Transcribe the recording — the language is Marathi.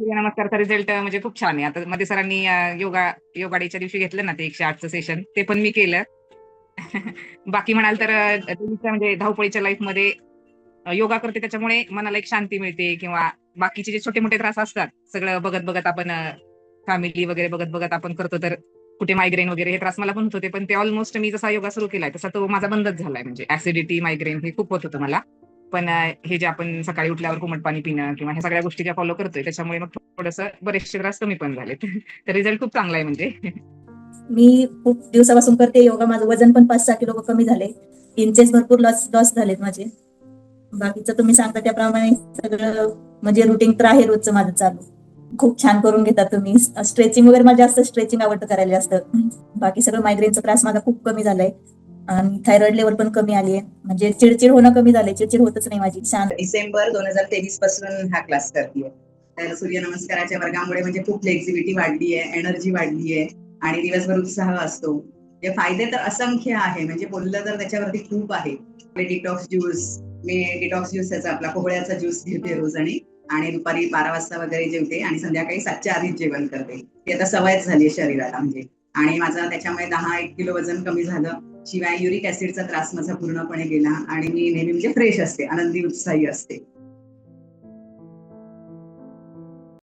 सूर्यनमस्कारचा रिझल्ट म्हणजे खूप छान आहे. आता मध्ये सरांनी योगा डेच्या दिवशी घेतलं ना ते 108चं सेशन, ते पण मी केलं. बाकी म्हणाल तर डेलीच्या म्हणजे धावपळीच्या लाईफमध्ये योगा करते त्याच्यामुळे मनाला एक शांती मिळते किंवा बाकीचे जे छोटे-मोठे त्रास असतात, सगळं बघत-बघत आपण फॅमिली वगैरे बघत-बघत आपण करतो तर कुठे मायग्रेन वगैरे हे त्रास मला पण होत होते. पण ते ऑलमोस्ट मी जसा योगा सुरू केलाय तसा तो माझा बंदच झालाय. म्हणजे ऍसिडिटी, मायग्रेन हे खूप होत होतं मला. पण हे जे आपण सकाळी उठल्यावर कोमट पाणी पिणं किंवा ह्या सगळ्या गोष्टी ज्या फॉलो करतोय त्याच्यामुळे मग थोडंसं बरेचसे त्रास कमी पण झालेत. तर रिझल्ट खूप चांगला आहे म्हणजे. मी खूप दिवसापासून करते योगा. माझं वजन पण 5-6 किलो कमी झाले. इंचेस भरपूर लॉस लॉस झालेत माझे. बाकीचं तुम्ही सांगता त्याप्रमाणे सगळं म्हणजे रुटीन तर आहे रोजचं माझं चालू. खूप छान करून घेतात तुम्ही. स्ट्रेचिंग वगैरे मला जास्त स्ट्रेचिंग आवडतं करायला जास्त. बाकी सगळं मायग्रेनचा त्रास माझा खूप कमी झालाय आणि थायरॉइड लेवल पण कमी आली आहे. म्हणजे चिडचिड होणं कमी झालंय. चिडचिड होतच नाही माझी. छान. डिसेंबर 2023 पासून हा क्लास करतेय. तर सूर्यनमस्काराच्या वर्गामुळे म्हणजे खूप फ्लेक्झिबिलिटी वाढली आहे, एनर्जी वाढली आहे आणि दिवसभर उत्साह असतो. ते फायदे तर असंख्य आहे, म्हणजे बोललं तर त्याच्यावरती खूप आहे. डिटॉक्स ज्यूस, मी डिटॉक्स ज्यूस त्याचा आपला कोहळ्याचा ज्यूस घेते रोज आणि दुपारी 12 वाजता वगैरे जेवते आणि संध्याकाळी 7च्या आधीच जेवण करते. ती आता सवयच झाली आहे शरीराला म्हणजे. आणि माझा त्याच्यामुळे 10-1 किलो वजन कमी झालं. शिवाय युरिक ऍसिडचा त्रास माझा पूर्णपणे गेला आणि मी नेहमी म्हणजे फ्रेश असते, आनंदी उत्साही असते.